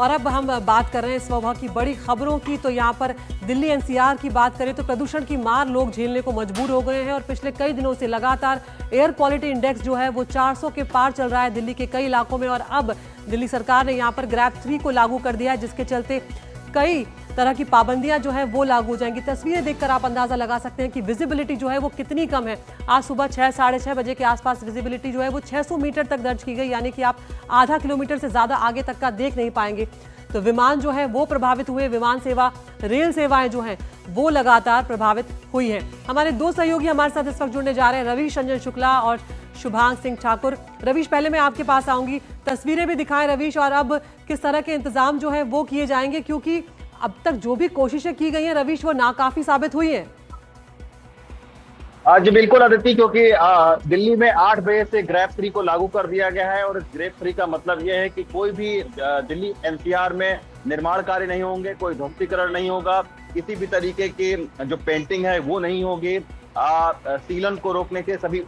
और अब हम बात कर रहे हैं इस वक्त की बड़ी खबरों की। तो यहाँ पर दिल्ली एनसीआर की बात करें तो प्रदूषण की मार लोग झेलने को मजबूर हो गए हैं और पिछले कई दिनों से लगातार एयर क्वालिटी इंडेक्स जो है वो 400 के पार चल रहा है दिल्ली के कई इलाकों में। और अब दिल्ली सरकार ने यहाँ पर ग्रैप 3 को लागू कर दिया है, जिसके चलते कई तरह की पाबंदियां जो है वो लागू हो जाएंगी। तस्वीरें देखकर आप अंदाजा लगा सकते हैं कि विजिबिलिटी जो है वो कितनी कम है। आज सुबह 6 साढ़े 6 बजे के आसपास विजिबिलिटी जो है वो 600 मीटर तक दर्ज की गई, यानी कि आप आधा किलोमीटर से ज्यादा आगे तक का देख नहीं पाएंगे। तो विमान जो है वो प्रभावित हुए, विमान सेवा, रेल सेवाएं जो हैं वो लगातार प्रभावित हुई हैं। हमारे दो सहयोगी हमारे साथ इस वक्त जुड़ने जा रहे हैं, रवीश रंजन शुक्ला और शुभांग सिंह ठाकुर। रवीश, पहले मैं आपके पास आऊंगी, तस्वीरें भी दिखाएं रवीश, और अब किस तरह के इंतजाम जो है वो किए जाएंगे, क्योंकि अब तक जो भी कोशिशें की गई हैं रवीश वो नाकाफी साबित हुई हैं। जी बिल्कुल अदिति, क्योंकि दिल्ली में 8 बजे से ग्रैप 3 को लागू कर दिया गया है। और इस ग्रैप 3 का मतलब यह है कि कोई भी दिल्ली एनसीआर में निर्माण कार्य नहीं होंगे, कोई ध्वस्तीकरण नहीं होगा, किसी भी तरीके की जो पेंटिंग है वो नहीं होगी, सीलन को रोकने के सभी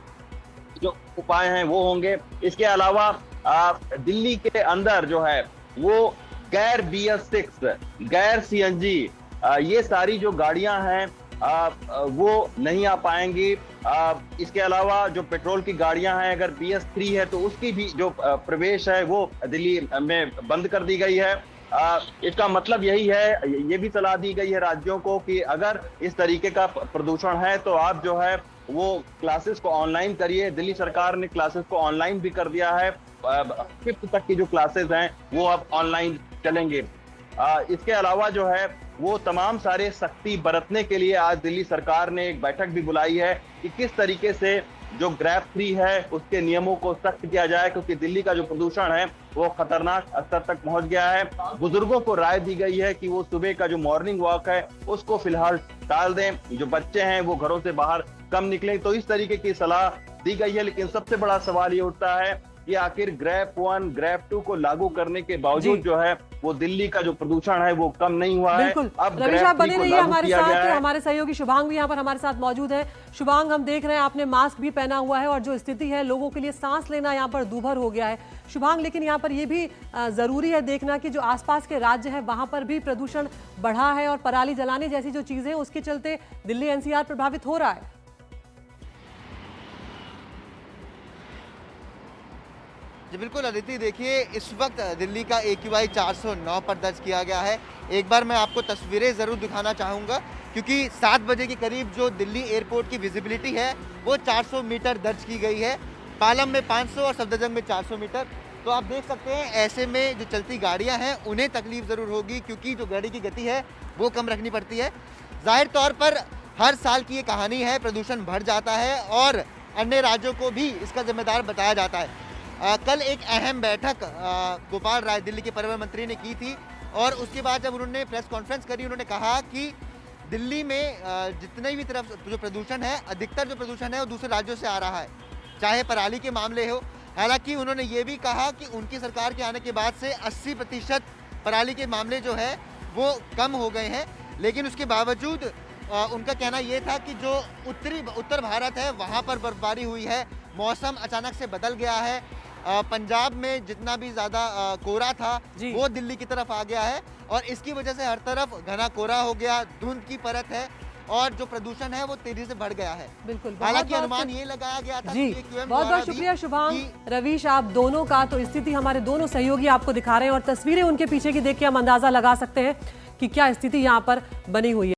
जो उपाय हैं वो होंगे। इसके अलावा दिल्ली के अंदर जो है वो गैर BS6, गैर CNG, ये सारी जो गाड़ियां हैं वो नहीं आ पाएंगी। इसके अलावा जो पेट्रोल की गाड़ियां हैं, अगर BS3 है तो उसकी भी जो प्रवेश है वो दिल्ली में बंद कर दी गई है। इसका मतलब यही है, ये भी सलाह दी गई है राज्यों को कि अगर इस तरीके का प्रदूषण है तो आप जो है वो क्लासेस को ऑनलाइन करिए। दिल्ली सरकार ने क्लासेस को ऑनलाइन भी कर दिया है, 5th तक की जो क्लासेस हैं वो अब ऑनलाइन चलेंगे। इसके अलावा जो है वो तमाम सारे सख्ती बरतने के लिए आज दिल्ली सरकार ने एक बैठक भी बुलाई है कि किस तरीके से जो ग्रैप 3 है उसके नियमों को सख्त किया जाए, क्योंकि दिल्ली का जो प्रदूषण है वो खतरनाक स्तर तक पहुंच गया है। बुजुर्गों को राय दी गई है कि वो सुबह का जो मॉर्निंग वॉक है उसको फिलहाल टाल दें, जो बच्चे हैं वो घरों से बाहर कम निकलें। तो इस तरीके की सलाह दी गई है। लेकिन सबसे बड़ा सवाल ये उठता है कि आखिर ग्रैप 1, ग्रैप 2 को लागू करने के बावजूद जो है वो दिल्ली का जो प्रदूषण है वो कम नहीं हुआ है। अब रवीश आप बने रहिए हमारे साथ, हमारे सहयोगी शुभांग भी यहाँ पर हमारे साथ मौजूद है। शुभांग, हम देख रहे हैं आपने मास्क भी पहना हुआ है और जो स्थिति है लोगों के लिए सांस लेना यहाँ पर दूभर हो गया है। शुभांग, लेकिन यहाँ पर ये भी जरूरी है देखना कि जो आसपास के राज्य है वहां पर भी प्रदूषण बढ़ा है और पराली जलाने जैसी जो चीजें उसके चलते दिल्ली एनसीआर प्रभावित हो रहा है। जी बिल्कुल अदिति, देखिए इस वक्त दिल्ली का AQI 409 पर दर्ज किया गया है। एक बार मैं आपको तस्वीरें ज़रूर दिखाना चाहूँगा, क्योंकि 7 बजे के करीब जो दिल्ली एयरपोर्ट की विजिबिलिटी है वो 400 मीटर दर्ज की गई है। पालम में 500 और सफदरजंग में 400 मीटर। तो आप देख सकते हैं ऐसे में जो चलती गाड़ियाँ हैं उन्हें तकलीफ ज़रूर होगी, क्योंकि जो गाड़ी की गति है वो कम रखनी पड़ती है। जाहिर तौर पर हर साल की ये कहानी है, प्रदूषण बढ़ जाता है और अन्य राज्यों को भी इसका जिम्मेदार बताया जाता है। कल एक अहम बैठक गोपाल राय दिल्ली के परिवहन मंत्री ने की थी और उसके बाद जब उन्होंने प्रेस कॉन्फ्रेंस करी, उन्होंने कहा कि दिल्ली में जितने भी तरफ जो प्रदूषण है, अधिकतर जो प्रदूषण है वो दूसरे राज्यों से आ रहा है, चाहे पराली के मामले हो। हालांकि उन्होंने ये भी कहा कि उनकी सरकार के आने के बाद से 80% पराली के मामले जो है वो कम हो गए हैं। लेकिन उसके बावजूद उनका कहना ये था कि जो उत्तर भारत है वहाँ पर बर्फबारी हुई है, मौसम अचानक से बदल गया है। पंजाब में जितना भी ज़्यादा कोहरा था वो दिल्ली की तरफ आ गया है और इसकी वजह से हर तरफ घना कोहरा हो गया, धुंध की परत है और जो प्रदूषण है वो तेजी से बढ़ गया है। बिल्कुल, हालांकि अनुमान ये लगाया गया था जी। बहुत बहुत शुक्रिया शुभांग, रवीश, आप दोनों का। तो स्थिति हमारे दोनों सहयोगी आपको दिखा रहे हैं और तस्वीरें उनके पीछे की देख के हम अंदाजा लगा सकते हैं कि क्या स्थिति यहाँ पर बनी हुई है।